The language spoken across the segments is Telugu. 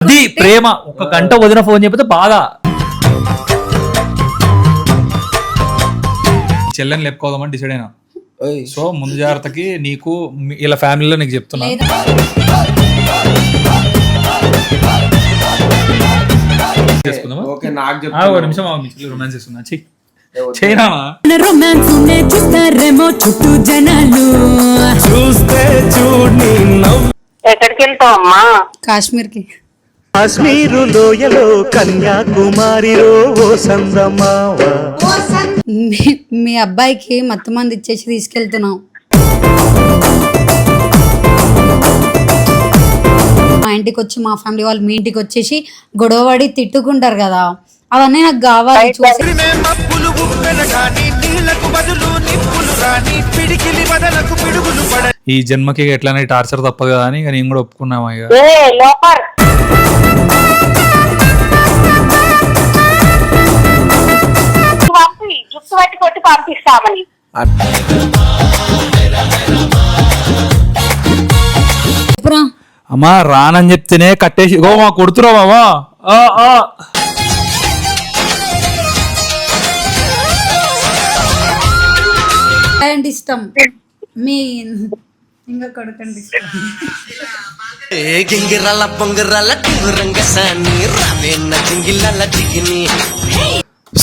అది ప్రేమ. ఒక గంట వదిన ఫోన్ చెప్పితే బాగా చెల్లెని లేపుకోదామని డిసైడ్ అయినా. సో ముందు జాగ్రత్తకి నీకు ఇలా ఫ్యామిలీలో నీకు చెప్తున్నా. నిమిషం రొమాన్స్ చేస్తున్నా చైనా రొమాన్స్ నేర్చుస్తారేమో చుట్టూ జనాలు చూస్తే చూడు. ఎక్కడికి వెళ్తావు అమ్మా? కాశ్మీర్ కి. కాశ్మీరు లోయలో కన్యాకుమారిలో ఓ సందమావ. మీ అబ్బాయికి మొత్తం మంది ఇచ్చేసి తీసుకెళ్తున్నాం. మా ఇంటికి వచ్చి మా ఫ్యామిలీ వాళ్ళు మీ ఇంటికి వచ్చేసి గొడవపడి తిట్టుకుంటారు కదా, అవన్నీ నాకు కావాలి. చూసి ఈ జన్మకి ఎట్లానే టార్చర్ తప్పదు కదా అని నేను కూడా ఒప్పుకున్నామా. జుట్టు పట్టి కొట్టి పంపిస్తామని అమ్మా రానని చెప్తేనే కట్టేసి గో మా కొడుతున్నావా. ఇష్టం మీ ఇంకా కొడుకండి ఇష్టం.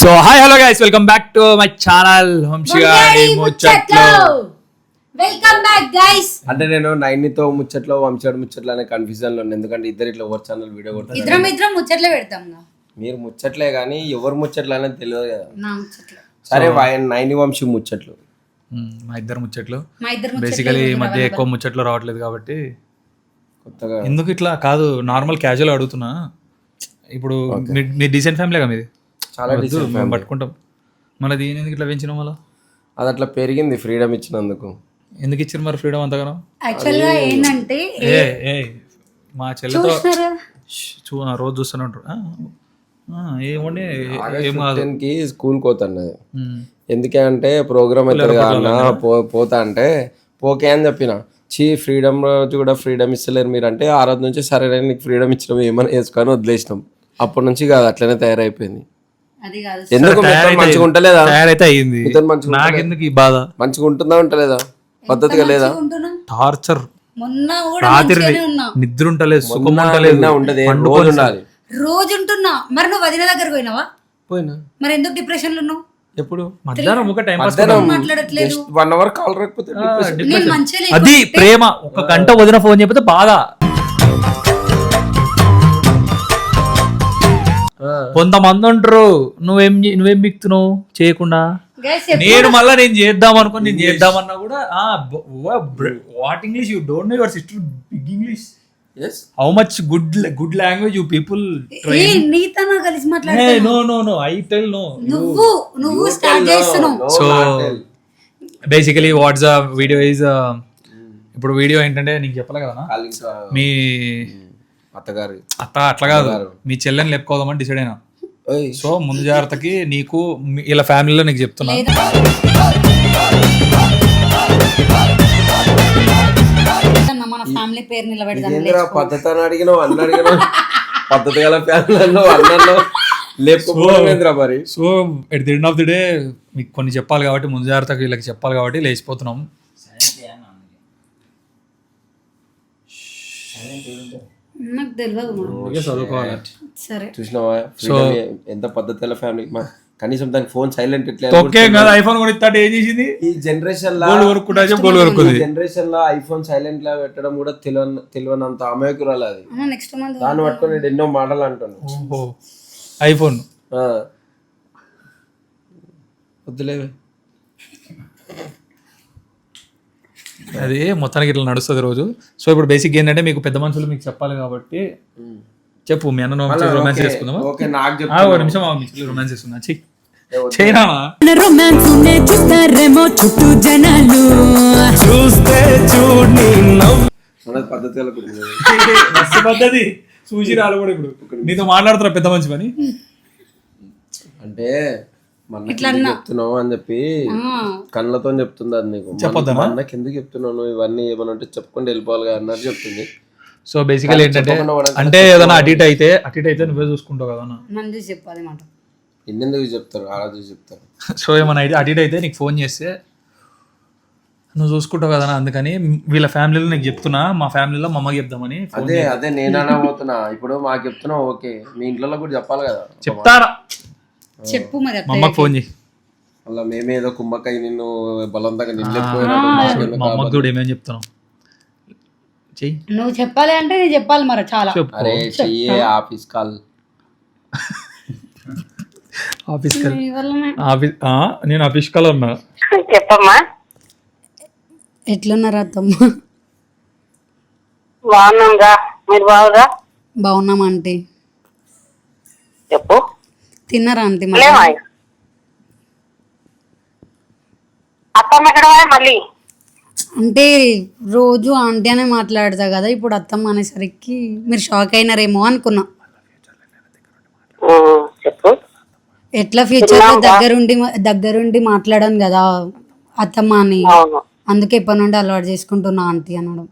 So hi hello guys, welcome back to my channel వంశీగాడి ముచ్చట్లు. Welcome back guys. అంటే నేను నైన్తో ముచ్చట్లో వంశాడు ముచ్చట్లు అనే కన్ఫ్యూజన్ లో ఉన్నాను. ఎందుకంటే ఇద్దరు ఇట్లా ఓవర్ ఛానల్ వీడియో కొడతారు. ఇద్దరం ముచ్చట్లే పెడతాం. మీరు ముచ్చట్లే కానీ ఎవరు ముచ్చట్లు అనేది తెలియదు కదా. నా ముచ్చట్లు సరే నైన్ వంశీ ముచ్చట్లు. మా ఇద్దరు ముచ్చట్లు బేసికలీ ఈ మధ్య ఎక్కువ ముచ్చట్లు రావట్లేదు కాబట్టి కొత్తగా ఎందుకు ఇట్లా కాదు, నార్మల్ క్యాజువల్ అడుగుతున్నా. ఇప్పుడు మీ డీసెంట్ ఫ్యామిలీగా మీది, చాలా మేము పట్టుకుంటాం. మళ్ళీ దీని ఎందుకు ఇట్లా పెంచినాం? మళ్ళీ అది అట్లా పెరిగింది ఫ్రీడమ్ ఇచ్చినందుకు. ఎందుకు ఇచ్చారు మరి ఫ్రీడమ్ అంతగానో? యాక్చువల్గా ఏంటంటే మా చెల్లెతో రోజు చూస్తూనే ఉంటారు. ఏమండి స్కూల్ పోతాను. ఎందుకంటే ప్రోగ్రామ్ అవుతుంది అన్న పోతా అంటే పోకే అని చెప్పిన. ఫ్రీడమ్ రోజు కూడా ఫ్రీడమ్ ఇస్తలేరు మీరు అంటే, ఆ రోజు నుంచి సరే నీకు ఫ్రీడమ్ ఇచ్చినాం ఏమైనా వేసుకొని వదిలేసినాం. అప్పటి నుంచి కాదు అట్లనే తయారైపోయింది. ఎందుకు మంచిగా ఉంటలేదా? అయింది నాకెందుకు ఈ బాధ? మంచిగా ఉంటుందా ఉంటలేదా? పద్ధతిగా లేదా? టార్చర్. రాత్రి నిద్ర ఉంటలేదు, సుఖం ఉంటలేదు, రోజు ఉంటున్నా. మరి నువ్వు వదిన దగ్గర పోయినావా? పోయినా. మరి ఎందుకు డిప్రెషన్ లో ఉన్నావు? ఎప్పుడు మధ్యాహ్నం ఒక టైం పాస్ మాట్లాడట్లేదు. 1 hour కాల్ రాకపోతే అది ప్రేమ. ఒక గంట వదిన ఫోన్ చెప్పితే బాగా. కొంతమంది ఉంటారు నువ్వేం బిక్తున్నావు చేయకుండా. నేను మళ్ళీ నేను చేద్దాం అనుకుని నేను చేద్దామన్నా కూడా what English you don't know your sister big English. How much good language you people నీతో కలిసి మాట్లాడుతున్నావు. No I tell no. నువ్వు స్టార్ట్ చేస్తున్నావు. So basically what's the video is, ఇప్పుడు వీడియో ఏంటంటే నీకు చెప్పలే కదా, మీ అత్తగారు అట్లా కాదు, మీ చెల్లెని లేపుకోదామని డిసైడ్ అయినా. సో ముందు జాగ్రత్తకి నీకు ఇలా ఫ్యామిలీలో నీకు చెప్తున్నా. మన ఫ్యామిలీ పేరు నిలబెడదాం. పద్ధతి అని అడిగినావు, అన్న అడిగినావు. పద్ధతి గల ఫ్యామిలీలో అన్నలో లేపుకోపోయిందిరా మరి. So at the end of the day మీకు కొన్ని చెప్పాలి కాబట్టి, ముందు జాగ్రత్తకి వీళ్ళకి చెప్పాలి కాబట్టి లేచిపోతున్నాం. నాకు తెలియదు, సరే చూసినావా ఎంత పద్ధతి గల ఫ్యామిలీ. కనీసం దాని ఫోన్ సైలెంట్ ఐఫోన్ కూడా ఇస్తాడు. ఏం చేసింది ఈ జనరేషన్ లో? జనరేషన్ లో ఐఫోన్ సైలెంట్ లా పెట్టడం కూడా తెలియనంత అమాయకురాలు అది. దాన్ని పట్టుకొని ఎన్నో మాటలు అంటాను. ఐఫోన్ వద్దులేవే, అది మొత్తానికి ఇట్లా నడుస్తుంది రోజు. సో ఇప్పుడు బేసిక్ ఏంటంటే మీకు పెద్ద మనుషులు మీకు చెప్పాలి కాబట్టి చెప్పు. మీ అన్న రొమాన్స్ చేసుకుందామా? నిమిషం రొమాన్స్ చేస్తున్నా చైనా రొమాన్స్ నేర్చుస్తారేమో చుట్టూ జనాలు చూస్తే చూడు. పద్ధతి చూసి రాలు కూడా. ఇప్పుడు నీతో మాట్లాడుతున్నా పెద్ద మంచి పని అంటే చెప్తున్నావు అని చెప్పి కళ్ళతో చెప్తుంది. అది నీకు అన్నకి ఎందుకు చెప్తున్నాను ఇవన్నీ ఏమన్నా ఉంటే చెప్పుకొని వెళ్ళిపోవాలి కదా అన్నట్టు చెప్తుంది. సో బేసికల్ ఏంటంటే అంటే ఏదైనా అటు ఇటు అయితే నువ్వే చూసుకుంటావు కదా నన్ను చూసి చెప్పాలి మాట. ఎన్నెందుకు చెప్తారు, అలా చూసి చెప్తారు. సో ఏమైనా అటు ఇటు అయితే నీకు ఫోన్ చేస్తే నువ్వు చూసుకుంటావు కదా, అందుకని వీళ్ళ ఫ్యామిలీలో నీకు చెప్తున్నా, మా ఫ్యామిలీలో మా అమ్మకి చెప్దామని. అదే నేను అనబోతున్నా. ఇప్పుడు మాకు చెప్తున్నా ఓకే, మీ ఇంట్లో కూడా చెప్పాలి కదా. చెప్తారా? చెప్పు మరి. మా అమ్మకి ఫోన్ చేయి. అలా మేమేదో కుమ్మక్కయ్య నిన్ను బలవంతంగా మా అమ్మకి కూడా ఏమేమి చెప్తున్నావు చెయ్యి. నువ్వు చెప్పాలి అంటే నేను చెప్పాలి మరి. చాలా అరే చెయ్యే ఆఫీస్ కాల్. ఆఫీస్ కాల్ నేను ఆఫీస్ కాల్ ఉన్నా. చెప్పమ్మా. ఎట్లున్నారా అత్తమ్మ? బాగున్నాంగా, మీరు బాగురా? బాగున్నాం ఆంటీ. చెప్పు. తిన్నారా ఆంటీ? అత్తమ్మ ఎక్కడ మళ్ళీ? అంటే రోజు ఆంటీ అనే మాట్లాడతా కదా, ఇప్పుడు అత్తమ్మ అనేసరికి మీరు షాక్ అయినారేమో అనుకున్నా. చెప్పు. ఎట్లా ఫ్యూచర్ లో దగ్గరుండి మాట్లాడాను కదా అత్తమ్మ అని, అందుకే ఇప్పటి నుండి అలవాటు చేసుకుంటున్నా ఆంటీ అనడం.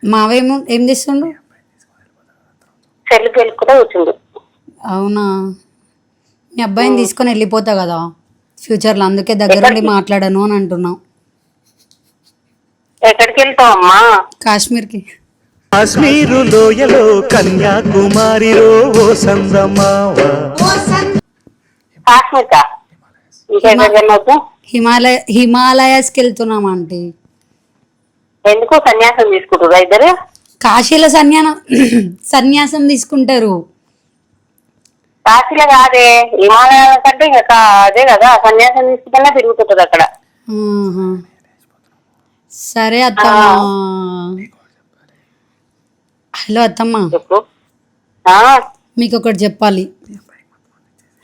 మావేమో ఏం చేస్తుండు? అవునా, మీ అబ్బాయిని తీసుకొని వెళ్ళిపోతా కదా ఫ్యూచర్ లో, అందుకే దగ్గరుండి మాట్లాడను అని అంటున్నావు. ఎక్కడికి వెళ్తావమ్మా? కాశ్మీర్కి. కాశ్మీరు లోయలో కన్యాకుమారిలో ఓ సందమావా. కాశ్మీర్కా? హిమాలయాస్ కి వెళ్తున్నాం ఆంటీ. ఎందుకు సన్యాసం తీసుకుంటారు ఇద్దరు? కాశీలో సన్యాసం తీసుకుంటారు. కాశీలో కాదే, హిమాలయాల కంటే ఇంకా అదే కదా, సన్యాసం తీసుకుంటే తిరుగుతుంటది అక్కడ. సరే అత్తమ్మ. హలో అత్తమ్మ, చెప్పు. మీకు ఒకటి చెప్పాలి.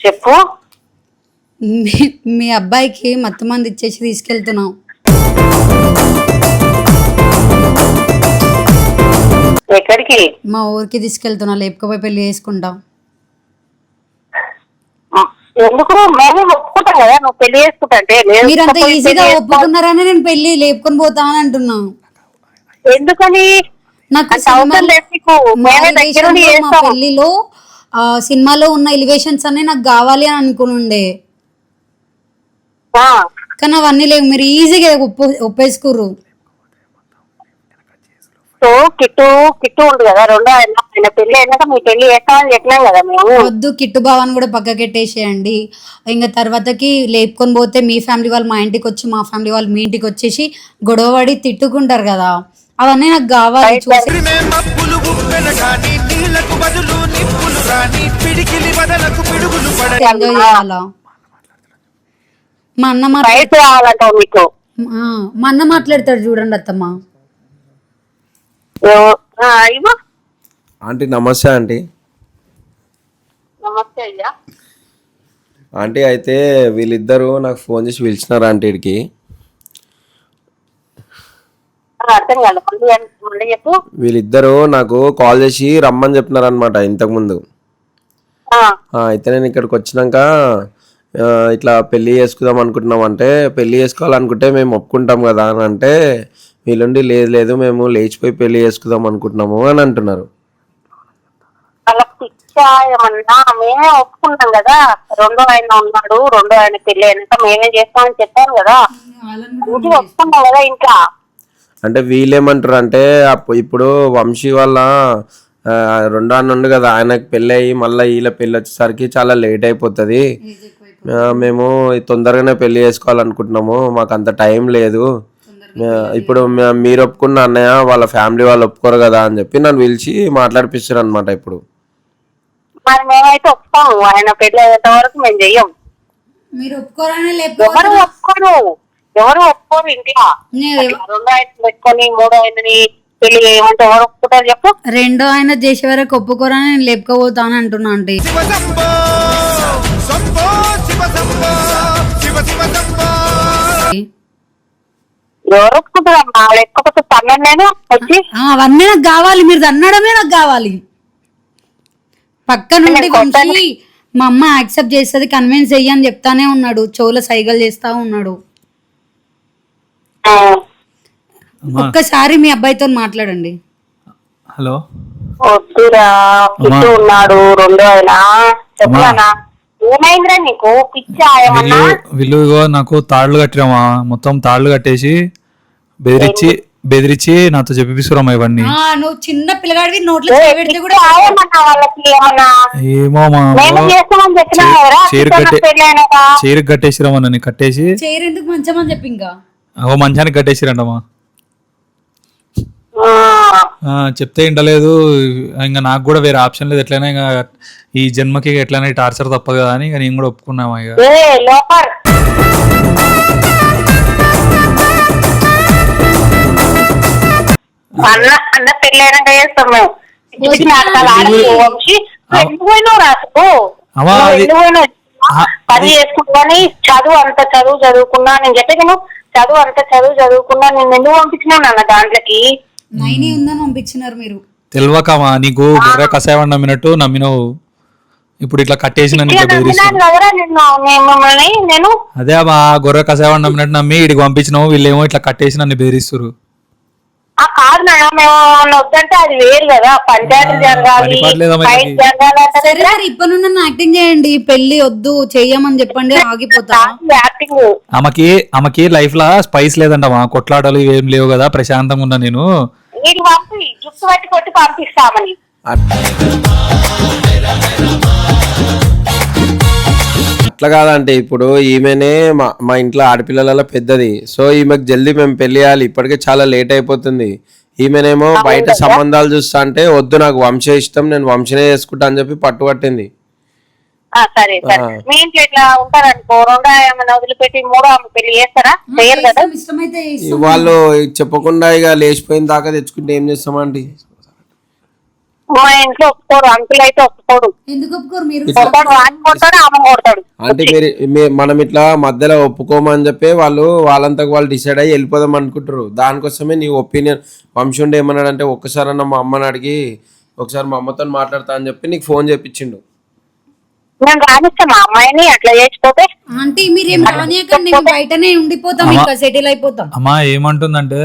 చెప్పు. మీ అబ్బాయికి మత్తు మంది ఇచ్చేసి తీసుకెళ్తున్నాం. ఎక్కడికి? మా ఊరికి తీసుకెళ్తున్నా, లేపుకపోయి పెళ్లి చేసుకుంటాం. ఎందుకు? మేమే ఒప్పుకుంటాం కదా, నువ్వు పెళ్లి చేసుకుంటా అంటే. మీరంతా ఈజీగా ఒప్పుకున్నారని నేను పెళ్లి లేపుకొని పోతా అని అంటున్నా. ఎందుకని? నాకు మా పెళ్లిలో సినిమాలో ఉన్న ఎలివేషన్స్ అన్ని నాకు కావాలి అని అనుకునుండే, కానీ అవన్నీ లేవు. మీరు ఈజీగా ఒప్పేసుకుర్రు. కిట్టు ఉంది కదా, రెండో ఆయన పెళ్లి అయినాక మీ పెళ్లి చేస్తామని చెప్పినాం కదా మేము. వద్దు, కిట్టు భావాన్ని కూడా పక్కకెట్టేసేయండి. ఇంకా తర్వాతకి లేపుకొని పోతే మీ ఫ్యామిలీ వాళ్ళు మా ఇంటికి వచ్చి, మా ఫ్యామిలీ వాళ్ళు మీ ఇంటికి వచ్చేసి గొడవపడి తిట్టుకుంటారు కదా, అవన్నీ నాకు కావాలి. మా అన్న మాట్లాడతాడు చూడండి అత్తమ్మ. ఆంటీ నమస్తే. ఆంటీ నమస్తే అయ్యా. ఆంటీ అయితే వీళ్ళిద్దరూ నాకు ఫోన్ చేసి పిలిచినారు ఆంటీకి. వీళ్ళిద్దరూ నాకు కాల్ చేసి రమ్మని చెప్పినారు అనమాట ఇంతకుముందు. అయితే నేను ఇక్కడికి వచ్చినాక ఇట్లా పెళ్లి చేసుకుందాం అనుకుంటున్నాం అంటే, పెళ్లి చేసుకోవాలనుకుంటే మేము ఒప్పుకుంటాం కదా అని అంటే, వీళ్ళుండి లేదు మేము లేచిపోయి పెళ్లి చేసుకుందాం అనుకుంటున్నాము అని అంటున్నారు. మేమే ఒప్పుకుంటాం కదా, రెండో ఆయన ఉన్నాడు, రెండో ఆయన పెళ్లి అయినాక మేమే చేస్తామని చెప్పాను కదా, ఒప్పుకున్నాం కదా ఇంకా. అంటే వీళ్ళేమంటారు అంటే, ఇప్పుడు వంశీ వాళ్ళ రెండో అన్న ఉండు కదా, ఆయనకు పెళ్ళి అయ్యి మళ్ళీ వీళ్ళ పెళ్ళి వచ్చేసరికి చాలా లేట్ అయిపోతుంది, మేము తొందరగానే పెళ్లి చేసుకోవాలనుకుంటున్నాము, మాకు అంత టైం లేదు, ఇప్పుడు మీరు ఒప్పుకున్న అన్నయ్య వాళ్ళ ఫ్యామిలీ వాళ్ళు ఒప్పుకోరు కదా అని చెప్పి నన్ను పిలిచి మాట్లాడిపిస్తారు అనమాట. ఇప్పుడు మరి మేమైతే ఒప్పుకోము, ఆయన పెళ్లి అయ్యేంత వరకు మేము చెయ్యం. ఎవరు ఒప్పుకోరు ఇంట్లో. రెండో ఆయన పెట్టుకొని మూడో ఆయనని పెళ్లి చేయమంటే ఎవరు ఒప్పుకుంటారు చెప్పు? రెండో ఆయన చేసే వరకు ఒప్పుకోరని నేను లేపుకోబోతాను అంటున్నా. అంటే ఎవరు ఒప్పుకుంటారమ్మా? లేకపోతే పన్నెండు నేను వచ్చి అవన్నీ నాకు కావాలి, మీరు అన్నడమే నాకు కావాలి. పక్క నుండి వంశీ మా అమ్మ యాక్సెప్ట్ చేస్తుంది, కన్విన్స్ చెయ్యని చెప్తానే ఉన్నాడు, చెవుల సైగలు చేస్తా ఉన్నాడు. ఒక్కసారి మీ అబ్బాయితో మాట్లాడండి. హలో వద్దురా కిట్టు ఉన్నాడు రెండో ఆయన చెప్పానా ఏమైందిరా నీకు పిచ్చా ఏమన్నా వీళ్ళు ఇగో నాకు తాళ్ళు కట్టిరమ్మా, మొత్తం తాళ్ళు కట్టేసి బెదిరించి నాతో చెప్పిస్తురమ్మా ఇవన్నీ. నువ్వు చిన్న పిల్లగాడివి నోట్లో చేయి పెడితే కూడా ఏమన్నా వాళ్ళకి ఏమన్నా ఏమో మా మేము చేస్తామని చెప్పినా కదరా చీరకు కట్టేసిరమ్మా, నన్ను కట్టేసి చైర్ ఎందుకు మంచమని చెప్పి ఇంకా మంచానికి కట్టేసిరంటమ్మా. చెప్తే ఇంటలేదు, ఇంకా నాకు కూడా వేరే ఆప్షన్ లేదు, ఎట్లయినా ఇంకా ఈ జన్మకి ఎట్లయినా టార్చర్ తప్పదు కదా అని నేను కూడా ఒప్పుకున్నామా. ఇక అన్న పెళ్ళైనాక చేస్తాం మేము పని చేసుకుంటున్నాని చదువు అంత చదువుకున్నా నేను చెప్పాను చదువు అంత చదువుకున్నా నేను ఎందుకు పంపించినాను అన్న దాంట్లోకి నైని ఉందని పంపించినారు మీరు తెలియకమా నీకు గొర్రె కషాయం నమ్మినట్టు నమ్మినవు, ఇప్పుడు ఇట్లా కట్టేసి నన్ను నేను అదే అమ్మా గొర్రె కషాయం నమ్మినట్టు నమ్మి ఇడికి పంపించినావు, వీళ్ళేమో ఇట్లా కట్టేసి నన్ను బెదిరిస్తారు. కాదు మేడం మేము వద్దంటే అది వేరు కదా పంచాయతీ జరగాలి జరగాలి. ఇప్పటి నుండి నన్ను యాక్టింగ్ చేయండి, పెళ్లి వద్దు చెయ్యమని చెప్పండి ఆగిపోతా. ఆమెకి లైఫ్ లా స్పైస్ లేదంటమా, కొట్లాటలు ఏం లేవు కదా, ప్రశాంతంగా ఉన్నా నేను. జుట్టు పట్టి కొట్టి పంపిస్తామని అట్లా కాదంటే ఇప్పుడు ఈమెనే మా ఇంట్లో ఆడపిల్లలలో పెద్దది, సో ఈమెకు జల్దీ మేము పెళ్లి చేయాలి, ఇప్పటికే చాలా లేట్ అయిపోతుంది. ఈమెనేమో బయట సంబంధాలు చూస్తా అంటే వద్దు నాకు వంశ ఇష్టం, నేను వంశనే చేసుకుంటా అని చెప్పి పట్టుబట్టింది. సరే సరే మీ ఇంట్లో ఇట్లా ఉంటారనుకో రెండో ఏమైనా వదిలిపెట్టి మూడో ఆమె పెళ్లి చేస్తారా చేయరు కదా. వాళ్ళు చెప్పకుండా ఇక లేచిపోయిన దాకా తెచ్చుకుంటే ఏం చేస్తామండి. మా ఇంట్లో ఒప్పుకోరు, అంకుల్ అయితే ఒప్పుకోడు. ఎందుకు ఒప్పుకోరు? మీరు కొడతాడు ఆమె కొడతాడు. అంటే మనం ఇట్లా మధ్యలో ఒప్పుకోమని చెప్పి వాళ్ళంతకు వాళ్ళు డిసైడ్ అయ్యి వెళ్ళిపోదాం అనుకుంటారు. దానికోసమే నీ ఒపీనియన్ వంశుండే ఏమన్నాడు అంటే ఒక్కసారన్నా మా అమ్మని అడిగి ఒకసారి మా అమ్మతో మాట్లాడతా అని చెప్పి నీకు ఫోన్ చేపించిండు. నేను రానిస్తాను అమ్మాయిని అట్లా చేసిపోతే. అంటే మీరేం రానియకండి, బయటనే ఉండిపోతాం, ఇంకా సెటిల్ అయిపోతాం. అమ్మా ఏమంటుందంటే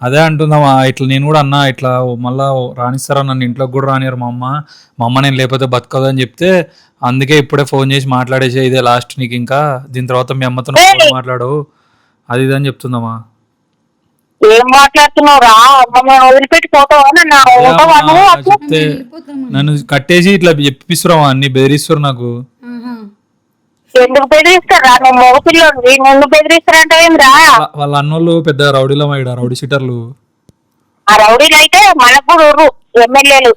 అదే అంటుందమ్మా, ఇట్లా నేను కూడా అన్నా ఇట్లా మళ్ళా రానిస్తారా నన్ను ఇంట్లోకి కూడా రానియరు మా అమ్మ నేను లేకపోతే బతకదు అని చెప్తే అందుకే ఇప్పుడే ఫోన్ చేసి మాట్లాడేసే ఇదే లాస్ట్ నీకు, ఇంకా దీని తర్వాత మీ అమ్మతో మాట్లాడు అది ఇది అని చెప్తుందమ్మా. ఏం మాట్లాడుతున్నావు రా చెప్తే నన్ను కట్టేసి ఇట్లా చెప్పిస్తురావా అన్ని బెదిరిస్తారు నాకు. ఎందుకు బెదిరిస్తారా నువ్వు మగపిల్లోని నన్ను బెదిరిస్తారంటే వాళ్ళ అన్నోళ్ళు పెద్ద రౌడీలో రౌడీ షీటర్లు. ఆ రౌడీలు అయితే మనకు ఎమ్మెల్యేలు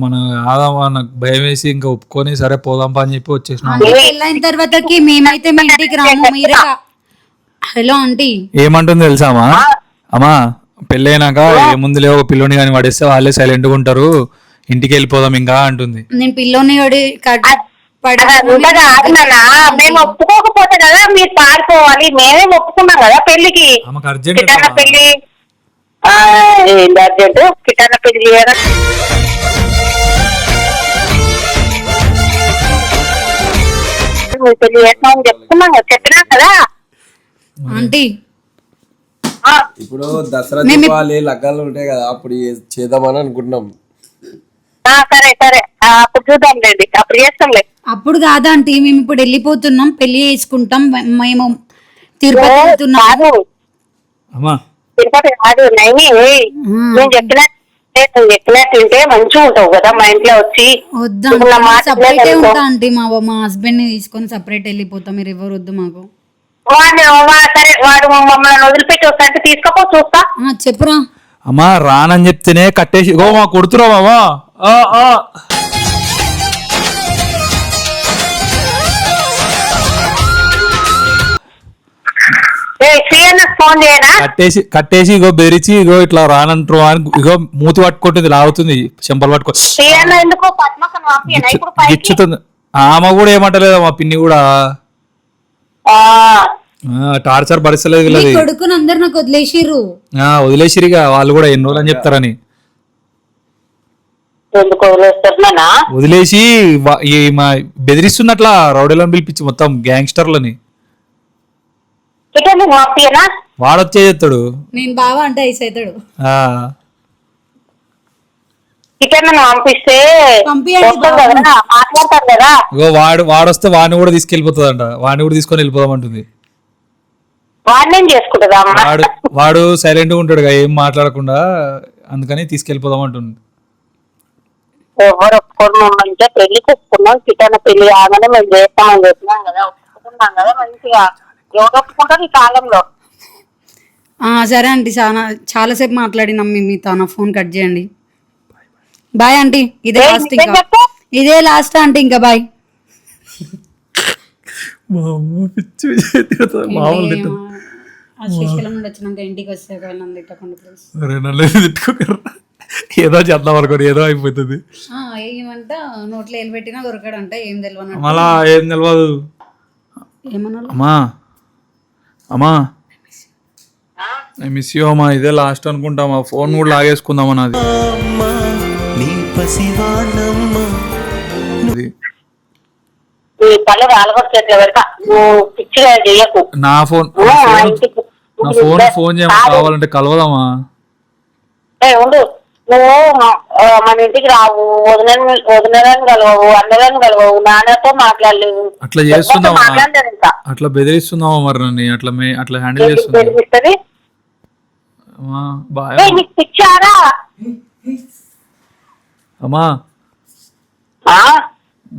మన ఆదామా నాకు భయం వేసి ఇంకా ఒప్పుకొని సరే పోదాంపా అని చెప్పి వచ్చేసిన. పెళ్ళైన తర్వాతకి మేమైతే మీ ఇంటికి రాము మీరే. హలో ఆంటీ ఏమంటుంది తెలుసామా, అమ్మా పెళ్ళైనాక ఏముంది లేవు పిల్లోని కానీ పడేస్తే వాళ్ళే సైలెంట్ గా ఉంటారు, ఇంటికి వెళ్ళిపోదాం ఇంకా అంటుంది. నేను పిల్లోని మేము ఒప్పుకోకపోతే కదా మీరు పారిపోవాలి, మేమే ఒప్పుకున్నాం కదా పెళ్లికి. కిటాన పెళ్లి అర్జెంట్ కిటాన పెళ్లి చేయరా పెళ్లి చేస్తామని చెప్తున్నాం కదా, చెప్పినా కదా ఆంటీ. ఇప్పుడు దసరా దీపావళి లగ్గాలు ఉంటాయి కదా, అప్పుడు చేద్దామని అనుకుంటున్నాం. సరే సరే అప్పుడు చూద్దాంలేండి, అప్పుడు చేస్తాంలే. అప్పుడు కాదా ఆంటీ, మేము ఇప్పుడు వెళ్ళిపోతున్నాం, పెళ్లి చేసుకుంటాం, మేము తిరుపతి వెళ్తున్నాం. తిరుపతి కాదు నైని, నేను చెప్పినట్టుంటే మంచిగా ఉంటావు కదా మా ఇంట్లో వచ్చి. సపరేట్ ఉంటా ఆంటీ, మా హస్బెండ్ ని తీసుకొని సపరేట్ వెళ్ళిపోతాం, మీరు ఎవరు వద్దు మాకు. సరే వాడు మమ్మల్ని వదిలిపెట్టి వస్తాంటే తీసుకోపో చూస్తా. చెప్పురా అమ్మా రానని చెప్తేనే కట్టేసి మా కొడుతున్నావా. కట్టేసి ఇగో బెరిచి ఇగో ఇట్లా రానంటారు అని ఇగో మూతి పట్టుకుంటుంది, లాగుతుంది, చెంపలు పట్టుకో గిచ్చుతుంది. ఆమె కూడా ఏమంటలేదు మా పిన్ని కూడా టార్చర్ భరిస్తలేదు వీళ్ళది. కొడుకుని అందరు నాకు వదిలేసిర్రు. వదిలేసిరిగా వాళ్ళు కూడా ఎన్ని రోజులు అని చెప్తారని వదిలేసి బెదిరిస్తున్నట్లా రౌడీలను పిలిపించి మొత్తం గ్యాంగ్స్టర్లని. వాడొచ్చే చేస్తాడు. నేను బావా అంటే ఐస్ అవుతాడు. చికెన్ పంపిస్తే పంపియండి వస్తాం కదా, మాట్లాడతారు కదా. వాడొస్తే వాడిని కూడా తీసుకెళ్ళిపోతుందంట. వాడిని కూడా తీసుకొని వెళ్ళిపోదామంటుంది. వాడిని చేసుకుంటుందా అమ్మ? వాడు సైలెంట్ గా ఉంటాడు, ఏం మాట్లాడకుండా, అందుకని తీసుకెళ్ళిపోదామంటుంది. ఎవరు ఒప్పుకోరు మంచిగా పెళ్లి చేసుకున్నాం, చికెన్ పెళ్లి కాగానే మేము చేస్తామని చెప్పినాం కదా, ఒప్పుకున్నాం కదా మంచిగా. ఎవరు ఒప్పుకుంటారు ఈ కాలంలో? సరే ఆంటీ, చాలాసేపు మాట్లాడినాం మీతో. నా ఫోన్ కట్ చేయండి. బాయ్ ఆంటీ, ఇదే లాస్ట్, ఇంకా ఇదే లాస్ట్ ఆంటీ, ఇంకా బాయ్. శ్రీశైలం నుండి వచ్చినాక ఇంటికి వచ్చాక నన్ను తిట్టకుండా ప్లీజ్. ఏదో చేద్దాం అనుకోని ఏదో అయిపోతుంది. ఏమంట నోట్లో ఏలు పెట్టినా దొరకడంట, ఏం తెలియదు. మళ్ళా ఏం తెలియదు. ఏమన్నా అమ్మా అమ్మా ఐ మిస్ యూ అమ్మా. ఇదే లాస్ట్ అనుకుంటామా, ఫోన్ కూడా లాగేసుకుందామా నాది. ఈ పళ్ళు రాలగొచ్చేట్లు పెడతా, నువ్వు పిచ్చిగా చెయ్యకు. నా ఫోన్ చేయమని కావాలంటే కలవదామా? ఉండు, నువ్వు మన ఇంటికి రావు, వదినలను కలవవు, అన్నలను కలవవు, నాన్నతో మాట్లాడలేవు. అట్లా చేస్తున్నావా? మాట్లాడలేదు ఇంకా. అట్లా బెదిరిస్తున్నావా మరి నన్ను? అట్లా హ్యాండిల్ చేస్తున్నా. బెదిరిస్తుంది. నీకు పిచ్చారా? అమ్మా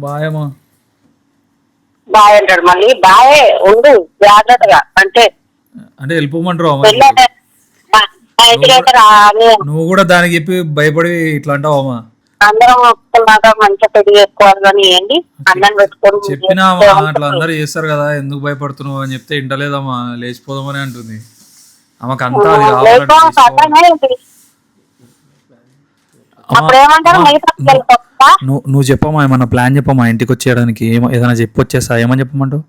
బాయ్ అమ్మా. బాయ్ అంటాడు మళ్ళీ. బాయే, ఉండు జాగ్రత్తగా. అంటే వెళ్ళిపోమంటారు. ఇంటికైతే రాని నువ్వు కూడా దానికి చెప్పి భయపడి ఇట్లా అంటావమ్మా? అందరం ఒప్పుకున్నాక మంచిగా పెళ్లి చేసుకోవాలి కానీ ఏంటి అన్నం పెట్టుకొని చెప్పినా అట్లా అందరు చేస్తారు కదా, ఎందుకు భయపడుతున్నావు అని చెప్తే ఇంటలేదమ్మా, లేచిపోదామని అంటుంది. ఆమెకు అంతా అది కావాలి. నువ్వు చెప్పమ్మా, ఏమన్నా ప్లాన్ చెప్పమ్మా ఇంటికి వచ్చేయడానికి. ఏదైనా చెప్పి వచ్చేస్తా. ఏమని చెప్పమంటావు?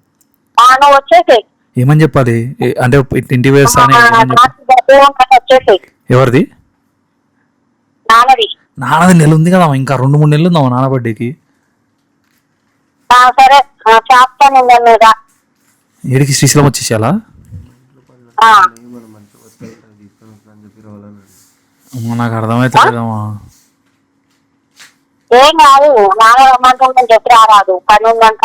ఏమని చెప్పాలి అంటే ఇంటికి వేస్తా? ఎవరిది? నాన్నది నెల ఉంది కదా, ఇంకా 2-3 నెలలు ఉందామా నాన్న బర్త్డేకి. ఏడికి శ్రీశైలం వచ్చేసేయాలా? నాకు అర్థమైతలేదమ్మా. ఏం కాదు, నాన్న రమ్మంటుందని చెప్పి రారాదు, పని ఉందంట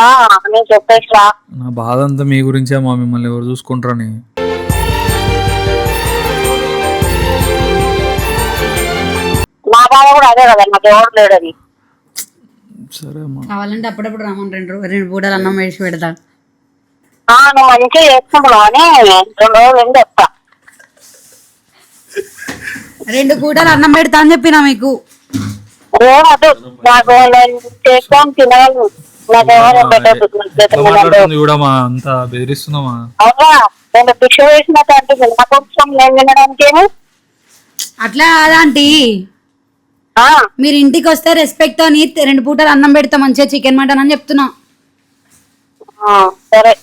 నేను చెప్పేసి రా. నా బాధ అంతా మీ గురించే మా, మిమ్మల్ని ఎవరు చూసుకుంటారని. నా బాధ కూడా అదే కదా, నాకు ఎవరు లేడని. సరే అమ్మా, కావాలంటే అప్పుడప్పుడు రామని 2 పూటలు అన్నం వేసి పెడతా. నువ్వు మంచిగా చేసుకుంటున్నావు అని 2 రోజులు ఏంటి చెప్తా. 2 పూటలు అన్నం పెడతా అని చెప్పినా మీకు. ఏమదు, నాకు చేసుకొని తినగలను. చూడమ్మా, అంత బెదిరిస్తున్నామా? అవునా, నేను భిక్ష వేసినట్టు అంటే నా కోసం నేను తినడానికి ఏమి అట్లా కాదంటీ. మీరు ఇంటికి వస్తే రెస్పెక్ట్ తో 2 పూటలు అన్నం పెడతా, మంచిగా చికెన్ మటన్ అని చెప్తున్నా. సరే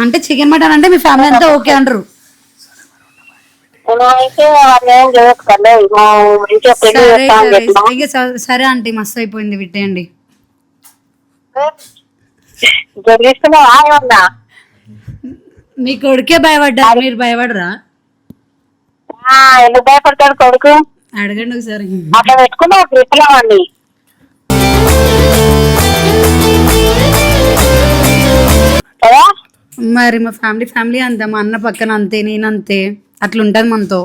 అంటే చికెన్ మటన్ అంటే మీ ఫ్యామిలీ అంతా ఓకే అంటారు. సరే ఆంటీ, మస్తు అయిపోయింది, విట్టేయండి. మీ కొడుకే భయపడ్డారు, మీరు భయపడరా? ఎందుకు భయపడతాడు కొడుకు? అడగండి ఒకసారి. అట్లా పెట్టుకున్నావు విప్లవాన్ని. మరి మా ఫ్యామిలీ అంతే, మా అన్న పక్కన అంతే, నేనంతే, అట్లా ఉంటది మనతో.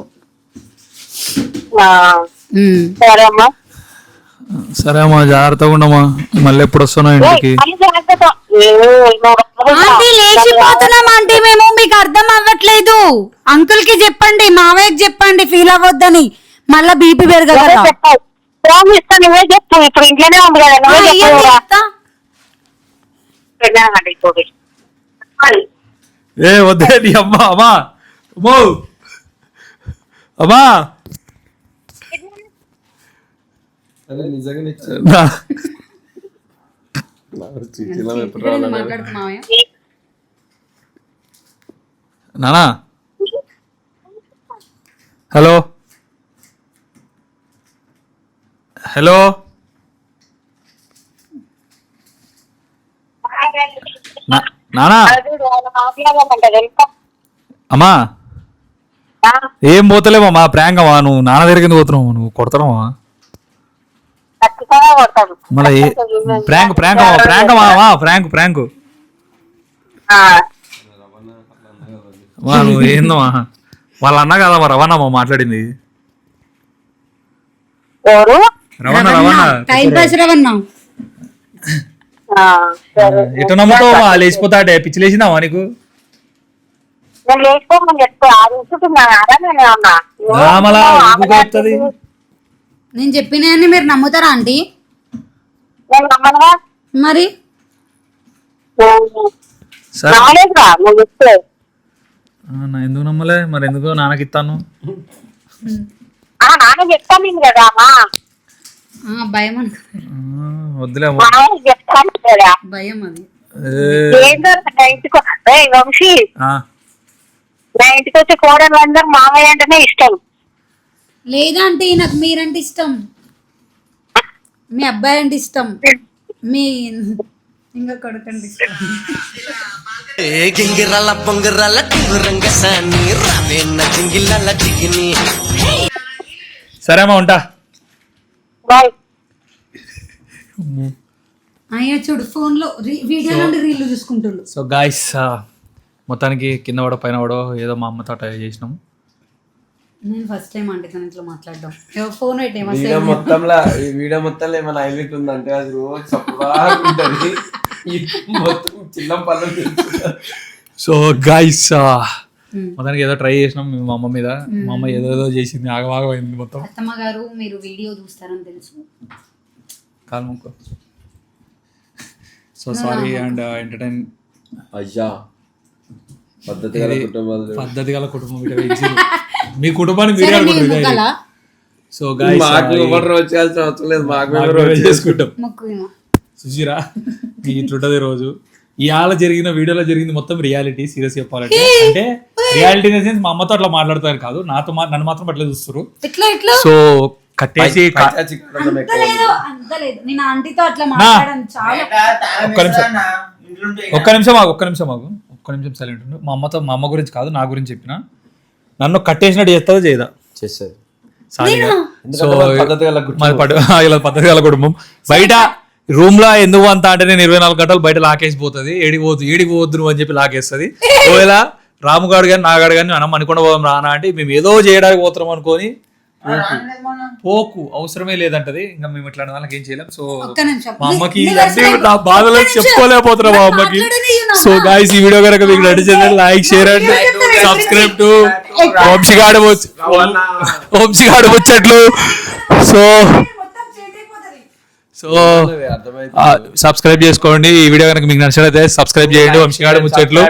సరే అమ్మా, జాగ్రత్తగా ఉండమ్మా. మళ్ళీ ఎప్పుడు వస్తున్నావు ఇంటికి? లేచిపోతున్నాం అంటే మేము, మీకు అర్థం అవ్వట్లేదు. అంకుల్ కి చెప్పండి, మావయ్యకి చెప్పండి, ఫీల్ అవ్వద్దని, మళ్ళా బీపీ పెరగదు. నువ్వే చెప్పు, ఇప్పుడు ఇంట్లోనే ఉంది కదా, నువ్వే చెప్తా. ఏ వద్దే నీ అమ్మా. అమ్మా అమ్మా నానా. హలో హలో నానా. అమ్మా ఏం పోతలేవా మా ప్రాంక్ అమ్మా, నువ్వు నాన్న దగ్గరికి ఎందుకు పోతున్నావు, నువ్వు కొడతావా ఖచ్చితంగా కొడతాను. మళ్ళీ ప్రాంక్ ప్రాంక్ అమ్మా ప్రాంక్ అమ్మా ప్రాంక్ ప్రాంక్ ఆ, నువ్వు ఏందమ్మా వాళ్ళ అన్న కదా మా రవాణా మాట్లాడింది. ఎవరు? రవాణా రవాణా టైం పాస్ రవన్నా. ఆ, సరే. ఎటు నమ్ముతావా లేచిపోతాడే, పిచ్చి లేచిందావా నీకు? నేను లేకపోమని చెప్తా ఆడుకుంటున్నాను నేను అన్నా. రామలా ఎందుకు చెప్తుంది? నేను చెప్పినవన్నీ మీరు నమ్ముతారా ఆంటీ? నేను నమ్మనుగా. మరి సరే నమ్మలేదురా నువ్వు చెప్తే. ఎందుకు నమ్మలే మరి, ఎందుకు నాన్నకి ఇస్తాను? నాన్న చెప్తాను కదా అమ్మా, భయం అనుకో, వద్దులే మా ఆయన చెప్తాను కదా. భయం అది. ఏంటో నా ఇంటికి వంశీ, ఆ, నా ఇంటికి వచ్చే కోడలు అందరు మామయ్య అంటేనే ఇష్టం. లేదంటే నాకు మీరంటే ఇష్టం, మీ అబ్బాయి అంటే ఇష్టం, మీ ఇంకా కొడుకంటే ఇష్టం. గింగిరాల పొంగిరాల టింగురంగ సాని రావేన్న జింగిలాల జిగిని. సరే అమ్మా ఉంటా. బాయ్. అయ్యా చూడు ఫోన్ లో వీడియో నుండి రీల్ చూసుకుంటుండు. సో గాయస్ మొత్తానికి కింద పడో పైన పడో ఏదో మా అమ్మతో ట్రై చేసినాం. నేను ఫస్ట్ టైం ఆంటీతో ఇంట్లో మాట్లాడడం. ఫోన్ పెట్టేమో వీడియో మొత్తంలో ఈ వీడియో మొత్తంలో ఏమైనా హైలైట్ ఉందంటే అది రోజు చప్పగా ఉంటుంది. ఈ మొత్తం చిన్న పనులు. సో గాయస్ మొత్తానికి ఏదో ట్రై చేసినాం మా అమ్మ మీద. మా అమ్మ ఏదో చేసింది, ఆగవాగమైంది మొత్తం. అత్తమ్మ గారు మీరు వీడియో చూస్తారని తెలుసు. కాల్ముకో. So sorry and entertain. అయ్యా పద్ధతి గల కుటుంబాలు. పద్ధతి గల కుటుంబం ఇటు వేయించిర్రు. మీ కుటుంబానికి మీరు అనుకుంటారు. సో గాయస్ మాకు ఎవరు రోజు చేయాల్సిన అవసరం లేదు, మాకు మేము రోజు చేసుకుంటాం. మొక్కుమా సుశీరా ఇట్లుంటది రోజు. ఇవాళ జరిగిన వీడియోలో జరిగింది మొత్తం రియాలిటీ. సీరియస్ చెప్పాలంటే అంటే రియాలిటీ ఇన్ ద సెన్స్ మా అమ్మతో అట్లా మాట్లాడతారు కాదు, నాతో నన్ను మాత్రం అట్లా చూస్తారు. ఎట్లా ఎట్లా సో కట్టేసి అంతలేదు అంతలేదు. నేను ఆంటీతో అట్లా మాట్లాడాను చాలా. ఒక్క నిమిషం సైలెంట్ ఉండు. మా అమ్మ గురించి కాదు, నా గురించి చెప్పిన. నన్ను కట్టేసినట్టు చేస్తుందో చేయదా? చేస్తుంది. సో ఇలా పద్ధతి గల కుటుంబం. బయట రూమ్ లో ఎందుకు అంత అంటే నేను 24 గంటలు బయట లాకేసిపోతుంది. ఏడికి పోవద్దు నువ్వు అని చెప్పి లాకేస్తుంది. ఒకవేళ రాముగాడు కానీ నాగాడు కానీ మనం అనుకున్న పోదాం రానా అంటే మేము ఏదో చేయడానికి పోతున్నాం అనుకొని పోకు అవసరమే లేదంటది. ఇంకా మేము ఇట్లాంటి వాళ్ళకి ఏం చేయలేం. సో మా అమ్మకి నా బాధలో చెప్పుకోలేకపోతున్నా మా అమ్మకి. సో గాయ్స్ ఈ వీడియో కనుక మీకు నడిచింది like share and subscribe to వంశీగాడు ముచ్చట్లు. సో సబ్స్క్రైబ్ చేసుకోండి. ఈ వీడియో కనుక మీకు నచ్చినట్లయితే సబ్స్క్రైబ్ చేయండి. వంశీగాడు ముచ్చట్లు.